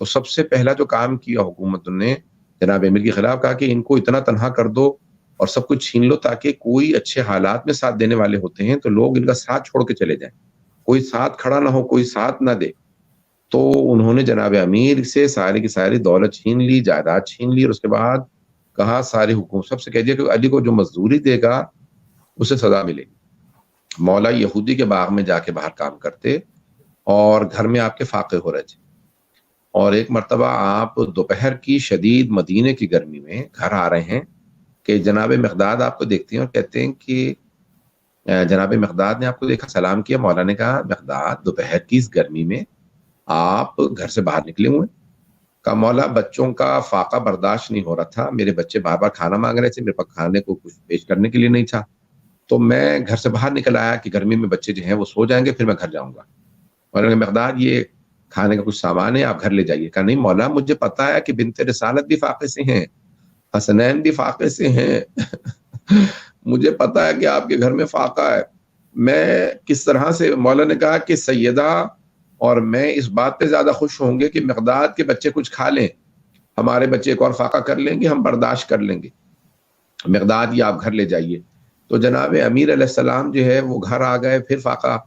تو سب سے پہلا جو کام کیا حکومت نے جناب امیر کے خلاف، کہا کہ ان کو اتنا تنہا کر دو اور سب کچھ چھین لو تاکہ کوئی اچھے حالات میں ساتھ دینے والے ہوتے ہیں تو لوگ ان کا ساتھ چھوڑ کے چلے جائیں، کوئی ساتھ کھڑا نہ ہو، کوئی ساتھ نہ دے. تو انہوں نے جناب امیر سے ساری کی ساری دولت چھین لی، جائیداد چھین لی، اور اس کے بعد کہا ساری حکومت سب سے کہہ دیا کہ علی کو جو مزدوری دے گا اسے سزا ملے گی. مولا یہودی کے باغ میں جا کے باہر کام کرتے اور گھر میں آپ کے فاقے ہو رہے تھے. اور ایک مرتبہ آپ دوپہر کی شدید مدینے کی گرمی میں گھر آ رہے ہیں کہ جناب مقداد آپ کو دیکھتے ہیں اور کہتے ہیں کہ جناب مقداد نے آپ کو دیکھا، سلام کیا. مولا نے کہا مقداد دوپہر کی اس گرمی میں آپ گھر سے باہر نکلے ہوئے. کہا مولا بچوں کا فاقہ برداشت نہیں ہو رہا تھا، میرے بچے بار بار کھانا مانگ رہے تھے، میرے پاس کھانے کو کچھ پیش کرنے کے لیے نہیں تھا، تو میں گھر سے باہر نکل آیا کہ گرمی میں بچے جو ہیں وہ سو جائیں گے، پھر میں گھر جاؤں گا. اور مقداد یہ کھانے کا کچھ سامان ہے، آپ گھر لے جائیے. کہا نہیں مولا مجھے پتا ہے کہ بنت رسالت بھی فاقے سے ہیں، حسنین بھی فاقے سے ہیں مجھے پتا ہے کہ آپ کے گھر میں فاقہ ہے. میں کس طرح سے، مولا نے کہا کہ سیدہ اور میں اس بات پہ زیادہ خوش ہوں گے کہ مقداد کے بچے کچھ کھا لیں، ہمارے بچے ایک اور فاقہ کر لیں گے، ہم برداشت کر لیں گے. مقداد یہ آپ گھر لے جائیے. تو جناب امیر علیہ السلام جو ہے وہ گھر آ گئے، پھر فاقہ،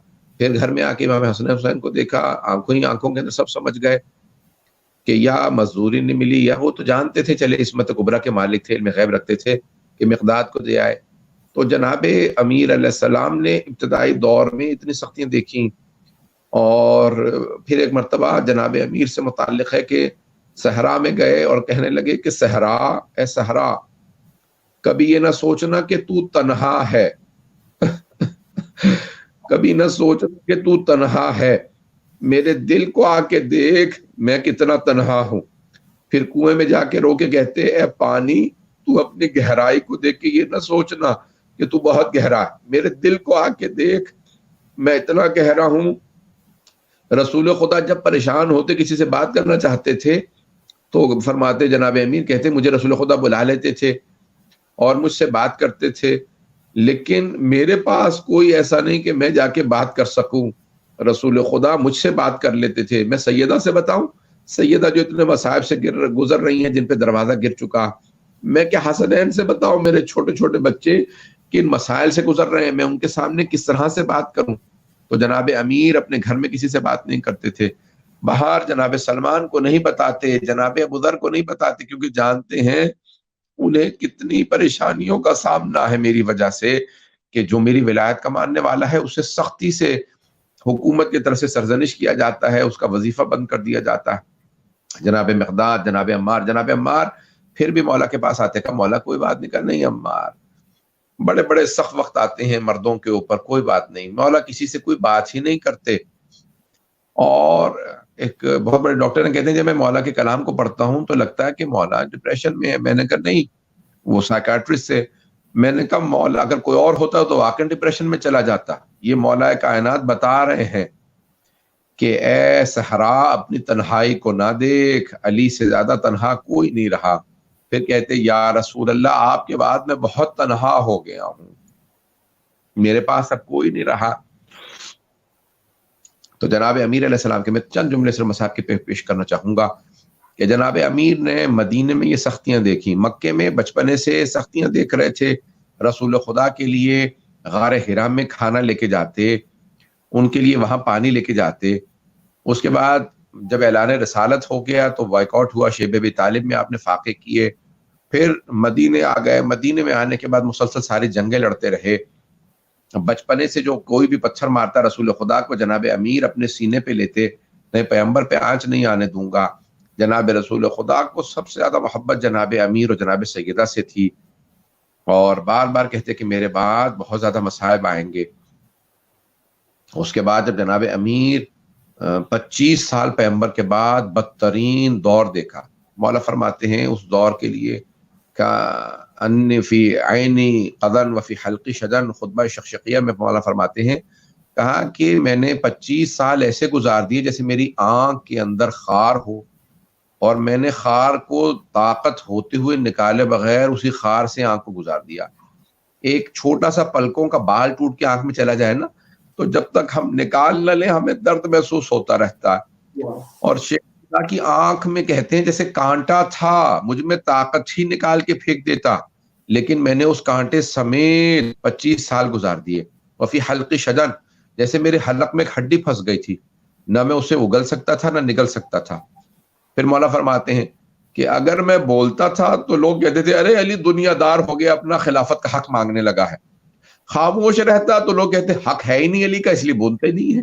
پھر گھر میں آ کے امام حسن حسین کو دیکھا، آنکھوں کے اندر سب سمجھ گئے کہ یا مزدوری نہیں ملی، یا وہ تو جانتے تھے چلے عصمت کبریٰ کے مالک تھے، علم غیب رکھتے تھے کہ مقداد کو دے آئے. تو جناب امیر علیہ السلام نے ابتدائی دور میں اتنی سختیاں دیکھیں. اور پھر ایک مرتبہ جناب امیر سے متعلق ہے کہ صحرا میں گئے اور کہنے لگے کہ صحرا، اے صحرا، کبھی یہ نہ سوچنا کہ تو تنہا ہے کبھی نہ سوچنا کہ تو تنہا ہے، میرے دل کو آ کے دیکھ میں کتنا تنہا ہوں. پھر کنویں میں جا کے رو کے کہتے اے پانی تو اپنی گہرائی کو دیکھ کے یہ نہ سوچنا کہ تو بہت گہرا ہے، میرے دل کو آ کے دیکھ میں اتنا گہرا ہوں. رسول خدا جب پریشان ہوتے کسی سے بات کرنا چاہتے تھے تو فرماتے جناب امیر کہتے مجھے رسول خدا بلا لیتے تھے اور مجھ سے بات کرتے تھے، لیکن میرے پاس کوئی ایسا نہیں کہ میں جا کے بات کر سکوں. رسول خدا مجھ سے بات کر لیتے تھے. میں سیدہ سے بتاؤں، سیدہ جو اتنے مصائب سے گزر رہی ہیں، جن پہ دروازہ گر چکا. میں کیا حسنین سے بتاؤں، میرے چھوٹے چھوٹے بچے کن مسائل سے گزر رہے ہیں، میں ان کے سامنے کس طرح سے بات کروں. تو جناب امیر اپنے گھر میں کسی سے بات نہیں کرتے تھے، باہر جناب سلمان کو نہیں بتاتے، جناب ابو ذر کو نہیں بتاتے، کیونکہ جانتے ہیں انہیں کتنی پریشانیوں کا سامنا ہے میری وجہ سے، کہ جو میری ولایت کا ماننے والا ہے اسے سختی سے حکومت کی طرف سے سرزنش کیا جاتا ہے، اس کا وظیفہ بند کر دیا جاتا ہے. جناب مقداد، جناب عمار پھر بھی مولا کے پاس آتے، کہ مولا کوئی بات نہیں، کر نہیں عمار، بڑے بڑے سخت وقت آتے ہیں مردوں کے اوپر، کوئی بات نہیں. مولا کسی سے کوئی بات ہی نہیں کرتے. اور ایک بہت بڑے ڈاکٹر نے کہتے ہیں جب میں مولا کے کلام کو پڑھتا ہوں تو لگتا ہے کہ مولا ڈپریشن میں ہے. میں نے کہا نہیں، وہ سائیکیٹرسٹ سے، میں نے کہا مولا اگر کوئی اور ہوتا تو واقعی ڈپریشن میں چلا جاتا. یہ مولا کائنات بتا رہے ہیں کہ اے صحرا اپنی تنہائی کو نہ دیکھ، علی سے زیادہ تنہا کوئی نہیں رہا. پھر کہتے یا رسول اللہ آپ کے بعد میں بہت تنہا ہو گیا ہوں، میرے پاس اب کوئی نہیں رہا. تو جناب امیر علیہ السلام کے میں چند جملے صرف مصاحب کے پیش کرنا چاہوں گا کہ جناب امیر نے مدینے میں یہ سختیاں دیکھی، مکے میں بچپنے سے سختیاں دیکھ رہے تھے. رسول خدا کے لیے غار حرا میں کھانا لے کے جاتے، ان کے لیے وہاں پانی لے کے جاتے. اس کے بعد جب اعلان رسالت ہو گیا تو بائیک آؤٹ ہوا، شیب ابی طالب میں آپ نے فاقے کیے. پھر مدینے آ گئے، مدینے میں آنے کے بعد مسلسل ساری جنگیں لڑتے رہے. بچپنے سے جو کوئی بھی پتھر مارتا رسول خدا کو جناب امیر اپنے سینے پہ لیتے، نہیں پیغمبر پہ آنچ نہیں آنے دوں گا. جناب رسول خدا کو سب سے زیادہ محبت جناب امیر اور جناب سیدہ سے تھی، اور بار بار کہتے کہ میرے بعد بہت زیادہ مصائب آئیں گے. اس کے بعد جب جناب امیر 25 سال پیغمبر کے بعد بدترین دور دیکھا، مولا فرماتے ہیں اس دور کے لیے کا ان فی عینی قدن و فی حلقی شدن، خطبہ شقشقیہ میں مولا فرماتے ہیں، کہا کہ میں نے 25 سال ایسے گزار دیے جیسے میری آنکھ کے اندر خار ہو، اور میں نے خار کو طاقت ہوتے ہوئے نکالے بغیر اسی خار سے آنکھ کو گزار دیا. ایک چھوٹا سا پلکوں کا بال ٹوٹ کے آنکھ میں چلا جائے نا، تو جب تک ہم نکال نہ لیں ہمیں درد محسوس ہوتا رہتا ہے. اور شیخ کی آنکھ میں کہتے ہیں جیسے کانٹا تھا، مجھ میں طاقت ہی نکال کے پھینک دیتا. لیکن میں نے اس کانٹے سمیت 25 سال گزار دیے. وفی حلق شجن، جیسے میرے حلق میں ایک ہڈی پھنس گئی تھی، نہ میں اسے اگل سکتا تھا نہ نگل سکتا تھا. پھر مولا فرماتے ہیں کہ اگر میں بولتا تھا تو لوگ کہتے تھے ارے علی دنیا دار ہو گیا، اپنا خلافت کا حق مانگنے لگا ہے. خاموش رہتا تو لوگ کہتے حق ہے ہی نہیں علی کا، اس لیے بولتے نہیں ہے.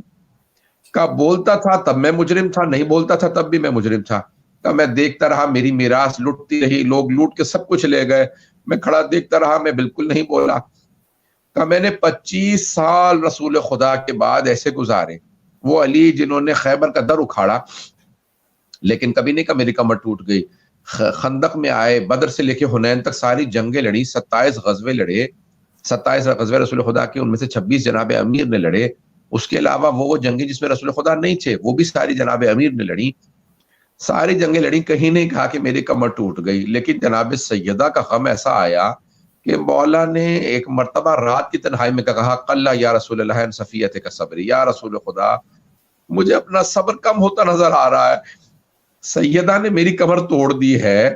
کہ بولتا تھا تب میں مجرم تھا، نہیں بولتا تھا تب بھی میں مجرم تھا. کہ میں دیکھتا رہا میری میراث لٹتی رہی، لوگ لوٹ کے سب کچھ لے گئے، میں کھڑا دیکھتا رہا، میں بالکل نہیں بولا. کہ میں نے 25 سال رسول خدا کے بعد ایسے گزارے. وہ علی جنہوں نے خیبر کا در اکھاڑا لیکن کبھی نہیں کہ میری کمر ٹوٹ گئی. خندق میں آئے، بدر سے لے کے حنین تک ساری جنگیں لڑی، 27 غزوے لڑے، 27 غزوے رسول خدا کے، ان میں سے 26 جناب امیر نے لڑے. اس کے علاوہ وہ جنگیں جس میں رسول خدا نہیں تھے وہ بھی ساری جناب امیر نے لڑی. ساری جنگیں لڑی، کہیں نہیں کہا کہ میری کمر ٹوٹ گئی. لیکن جناب سیدہ کا غم ایسا آیا کہ مولا نے ایک مرتبہ رات کی تنہائی میں کہا قلّا یا رسول اللہ ان صفیت کا صبری، یا رسول خدا مجھے اپنا صبر کم ہوتا نظر آ رہا ہے، سیدہ نے میری کمر توڑ دی ہے.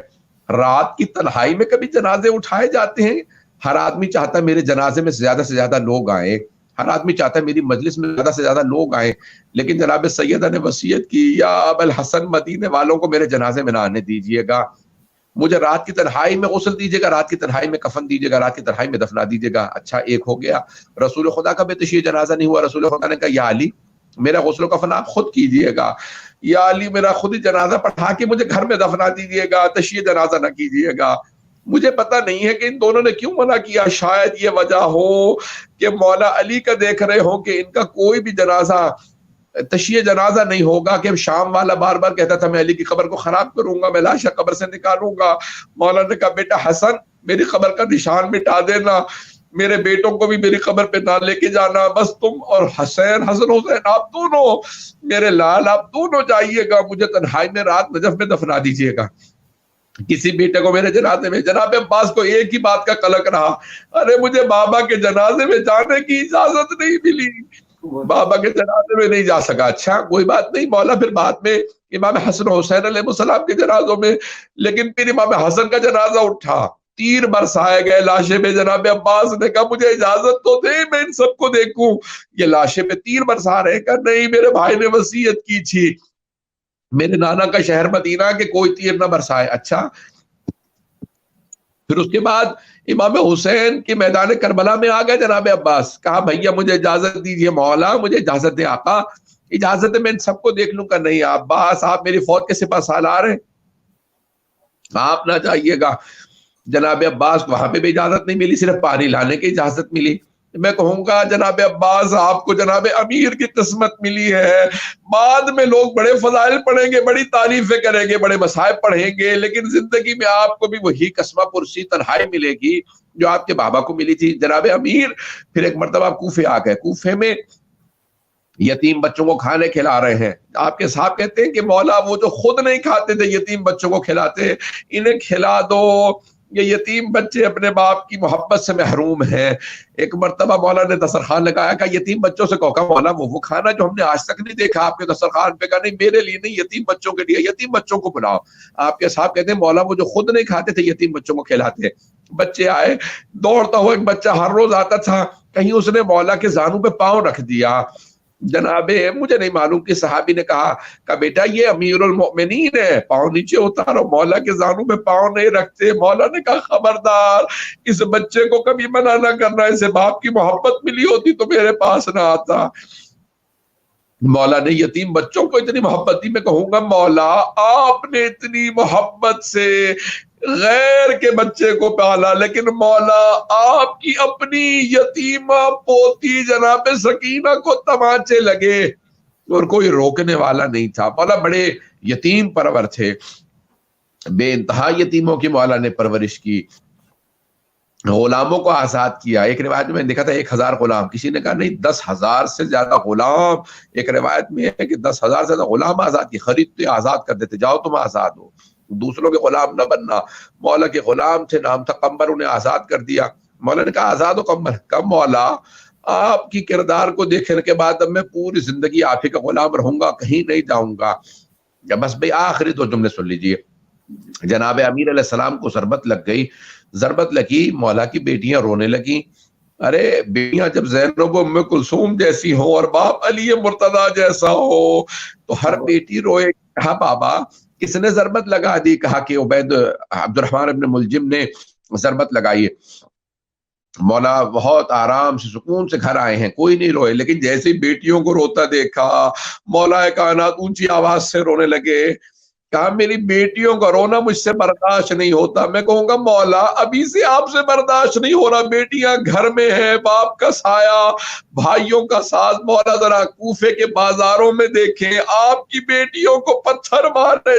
رات کی تنہائی میں کبھی جنازے اٹھائے جاتے ہیں؟ ہر آدمی چاہتا ہے میرے جنازے میں زیادہ سے زیادہ لوگ آئیں، ہر آدمی چاہتا ہے میری مجلس میں زیادہ سے زیادہ لوگ آئیں. لیکن جناب سیدہ نے وصیت کی یا ابو الحسن مدینے والوں کو میرے جنازے میں نہ آنے دیجیے گا، مجھے رات کی تنہائی میں غسل دیجیے گا، رات کی تنہائی میں کفن دیجیے گا، رات کی تنہائی میں دفنا دیجیے گا. اچھا ایک ہو گیا. رسول خدا کا بھی تشیع جنازہ نہیں ہوا. رسول خدا نے کہا یا علی میرا غسل و کفن آپ خود کیجیے گا، یا علی میرا خود ہی جنازہ پڑھا کے مجھے گھر میں دفنا دیجیے گا، تشیع جنازہ نہ کیجیے گا. مجھے پتہ نہیں ہے کہ ان دونوں نے کیوں منع کیا. شاید یہ وجہ ہو کہ مولا علی کا دیکھ رہے ہوں کہ ان کا کوئی بھی جنازہ تشیع جنازہ نہیں ہوگا، کہ شام والا بار بار کہتا تھا میں علی کی قبر کو خراب کروں گا، میں لاشا قبر سے نکالوں گا. مولا نے کہا بیٹا حسن میری قبر کا نشان مٹا دینا، میرے بیٹوں کو بھی میری قبر پہ نہ لے کے جانا، بس تم اور حسین حسین آپ دونوں میرے لال آپ دونوں جائیے گا، مجھے تنہائی میں رات نجف میں دفنا دیجیے گا. کسی بیٹے کو میرے جنازے میں، جناب عباس کو ایک ہی بات کا قلق رہا، ارے مجھے بابا کے جنازے میں جانے کی اجازت نہیں ملی، بابا کے جنازے میں نہیں جا سکا. اچھا کوئی بات نہیں. مولا پھر بعد میں امام حسن و حسین علیہ السلام کے جنازوں میں، لیکن پھر امام حسن کا جنازہ اٹھا، تیر برسائے گئے لاشے پہ. جناب عباس نے کہا مجھے اجازت تو دے میں ان سب کو دیکھوں، یہ لاشے پہ تیر برسا رہے. کہا نہیں میرے بھائی نے وصیت کی تھی میرے نانا کا شہر مدینہ کہ کوئی تیر نہ برسائے. اچھا پھر اس کے بعد امام حسین کے میدان کربلا میں آ گئے جناب عباس. کہا بھیا مجھے اجازت دیجیے، مولا مجھے اجازت دے آقا، اجازت ہے میں ان سب کو دیکھ لوں. کا نہیں عباس آپ میری فوج کے سپہ سالار ہیں، آپ نہ جائیے گا. جناب عباس وہاں پہ بھی اجازت نہیں ملی، صرف پانی لانے کی اجازت ملی. میں کہوں گا جناب عباس آپ کو جناب امیر کی قسمت ملی ہے، بعد میں لوگ بڑے فضائل پڑھیں گے، بڑی تعریفیں کریں گے، بڑے مصائب پڑھیں گے، لیکن زندگی میں آپ کو بھی وہی قسمہ پرسی تنہائی ملے گی جو آپ کے بابا کو ملی تھی. جناب امیر پھر ایک مرتبہ کوفے آ گئے. کوفے میں یتیم بچوں کو کھانے کھلا رہے ہیں. آپ کے صاحب کہتے ہیں کہ مولا وہ جو خود نہیں کھاتے تھے یتیم بچوں کو کھلاتے، انہیں کھلا دو، یہ یتیم بچے اپنے باپ کی محبت سے محروم ہیں. ایک مرتبہ مولا نے دسترخوان لگایا، کہا یتیم بچوں سے کہو مولا وہ کھانا جو ہم نے آج تک نہیں دیکھا آپ کے دسترخوان پہ. کہا نہیں میرے لیے نہیں، یتیم بچوں کے لیے، یتیم بچوں کو بلاؤ. آپ کے صاحب کہتے ہیں مولا وہ جو خود نہیں کھاتے تھے یتیم بچوں کو کھلاتے. بچے آئے، دوڑتا ہوا ایک بچہ ہر روز آتا تھا، کہیں اس نے مولا کے زانوں پہ پاؤں رکھ دیا. جناب مجھے نہیں معلوم کہ صحابی نے کہا کہ بیٹا یہ امیر المؤمنین ہے، پاؤں نیچے اتارو، مولا کے زانوں میں پاؤں نہیں رکھتے. مولا نے کہا خبردار اس بچے کو کبھی منع نہ کرنا، اسے باپ کی محبت ملی ہوتی تو میرے پاس نہ آتا. مولا نے یتیم بچوں کو اتنی محبت دی. میں کہوں گا مولا آپ نے اتنی محبت سے غیر کے بچے کو پالا، لیکن مولا آپ کی اپنی یتیمہ پوتی جناب سکینہ کو تمانچے لگے اور کوئی روکنے والا نہیں تھا. مولا بڑے یتیم پرور تھے، بے انتہا یتیموں کی مولا نے پرورش کی، غلاموں کو آزاد کیا. ایک روایت میں دیکھا تھا 1000 غلام، کسی نے کہا نہیں 10,000 سے زیادہ غلام. ایک روایت میں ہے کہ 10,000 سے زیادہ غلام آزاد کی، خریدتے آزاد کر دیتے، جاؤ تم آزاد ہو، دوسروں کے غلام نہ بننا. مولا کے غلام تھے، نام تھا قمر، انہیں آزاد کر دیا. مولا نے کہا آزاد ہو قمر. کہا مولا آپ کی کردار کو دیکھنے کے بعد اب میں پوری زندگی آپ ہی کا غلام رہوں گا، کہیں نہیں جاؤں گا. بس بھئی آخری دو جملے سن لیجئے. جناب امیر علیہ السلام کو ضربت لگ گئی ضربت لگی، مولا کی بیٹیاں رونے لگیں. ارے بیٹیاں جب زینب و ام کلثوم جیسی ہوں اور باپ علی مرتضیٰ جیسا ہو تو ہر بیٹی روئے. کہا بابا کس نے ضربت لگا دی؟ کہا کہ عبد الرحمن ابن ملجم نے ضربت لگائی. مولا بہت آرام سے سکون سے گھر آئے ہیں، کوئی نہیں روئے، لیکن جیسے بیٹیوں کو روتا دیکھا مولا کائنات اونچی آواز سے رونے لگے. کہا میری بیٹیوں کا رونا مجھ سے برداشت نہیں ہوتا. میں کہوں گا مولا ابھی سے آپ سے برداشت نہیں ہو رہا، بیٹیاں گھر میں ہیں، باپ کا سایہ، بھائیوں کا ساتھ. مولا ذرا کوفے کے بازاروں میں دیکھیں، آپ کی بیٹیوں کو پتھر مارے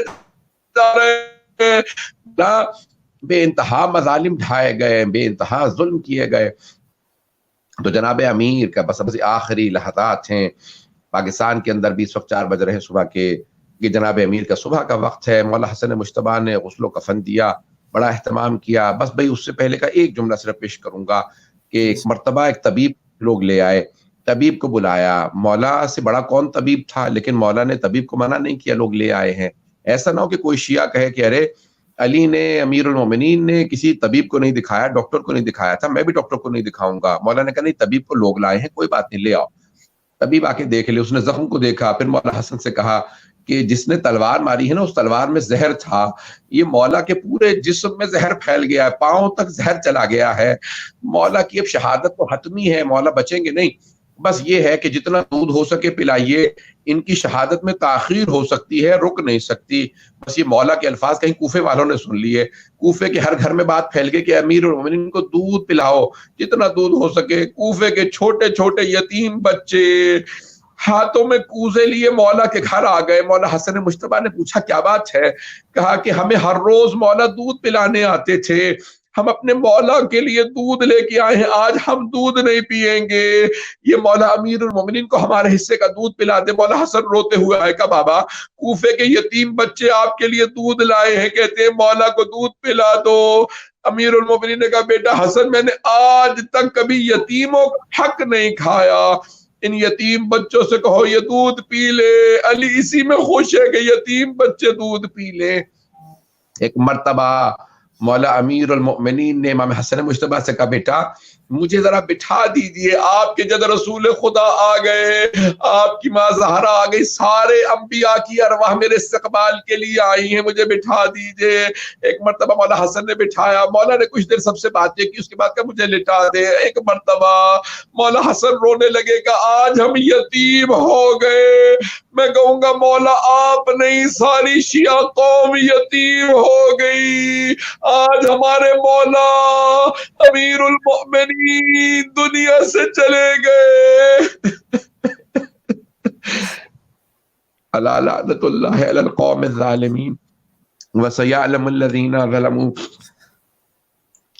جا رہے ہیں، بے انتہا مظالم ڈھائے گئے، بے انتہا ظلم کیے گئے. تو جناب امیر کا بس آخری لحظات ہیں پاکستان کے اندر بھی. اس وقت 4 بج رہے صبح کے، یہ جناب امیر کا صبح کا وقت ہے. مولا حسن مجتبیٰ نے غسل و کفن دیا، بڑا اہتمام کیا. بس بھائی اس سے پہلے کا ایک جملہ صرف پیش کروں گا کہ ایک مرتبہ ایک طبیب لوگ لے آئے، طبیب کو بلایا. مولا سے بڑا کون طبیب تھا، لیکن مولا نے طبیب کو منع نہیں کیا، لوگ لے آئے ہیں. ایسا نہ ہو کہ کوئی شیعہ کہے کہ ارے علی نے، امیر المومنین نے کسی طبیب کو نہیں دکھایا، ڈاکٹر کو نہیں دکھایا تھا، میں بھی ڈاکٹر کو نہیں دکھاؤں گا. مولا نے کہا نہیں، طبیب کو لوگ لائے ہیں، کوئی بات نہیں، لے آؤ. طبیب آ کے دیکھ لے، اس نے زخم کو دیکھا. پھر مولا حسن سے کہا کہ جس نے تلوار ماری ہے نا، اس تلوار میں زہر تھا. یہ مولا کے پورے جسم میں زہر پھیل گیا ہے، پاؤں تک زہر چلا گیا ہے. مولا کی اب شہادت تو حتمی ہے، مولا بچیں گے نہیں. بس یہ ہے کہ جتنا دودھ ہو سکے پلائیے، ان کی شہادت میں تاخیر ہو سکتی ہے، رک نہیں سکتی. بس یہ مولا کے الفاظ کہیں کوفے والوں نے سن لیے. کوفے کے ہر گھر میں بات پھیل گئی کہ امیر المومنین کو دودھ پلاؤ، جتنا دودھ ہو سکے. کوفے کے چھوٹے چھوٹے یتیم بچے ہاتھوں میں کوزے لیے مولا کے گھر آ گئے. مولا حسن مجتبیٰ نے پوچھا کیا بات ہے؟ کہا کہ ہمیں ہر روز مولا دودھ پلانے آتے تھے، ہم اپنے مولا کے لیے دودھ لے کے آئے ہیں، آج ہم دودھ نہیں پیئیں گے. یہ مولا امیر المومنین کو ہمارے حصے کا دودھ پلا دے. مولا حسن روتے ہوئے آئے، کہا بابا کوفے کے یتیم بچے آپ کے لیے دودھ لائے ہیں، کہتے ہیں مولا کو دودھ پلا دو. امیر المومنین نے کہا بیٹا حسن، میں نے آج تک کبھی یتیموں کا حق نہیں کھایا، ان یتیم بچوں سے کہو یہ دودھ پی لے. علی اسی میں خوش ہے کہ یتیم بچے دودھ پی لے. ایک مرتبہ مولا امیر المؤمنین نے امام حسن مجتبیٰ سے کہا بیٹا مجھے ذرا بٹھا دیجئے، آپ کے جد رسول خدا آ گئے، آپ کی ماں زہرا آ گئی، سارے انبیاء کی ارواح میرے استقبال کے لیے آئی ہیں، مجھے بٹھا دیجئے. ایک مرتبہ مولا حسن نے بٹھایا، مولا نے کچھ دیر سب سے باتیں کی، اس کے بعد کہا مجھے لٹا دے. ایک مرتبہ مولا حسن رونے لگے کہ آج ہم یتیم ہو گئے. میں کہوں گا مولا آپ نہیں، ساری شیعہ قوم یتیم ہو گئی. آج ہمارے مولا امیر المؤمنین دنیا سے چلے گئے. الا لعنۃ اللہ علی القوم الظالمین وسیعلم الذین ظلموا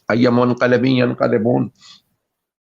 ای منقلب ینقلبون.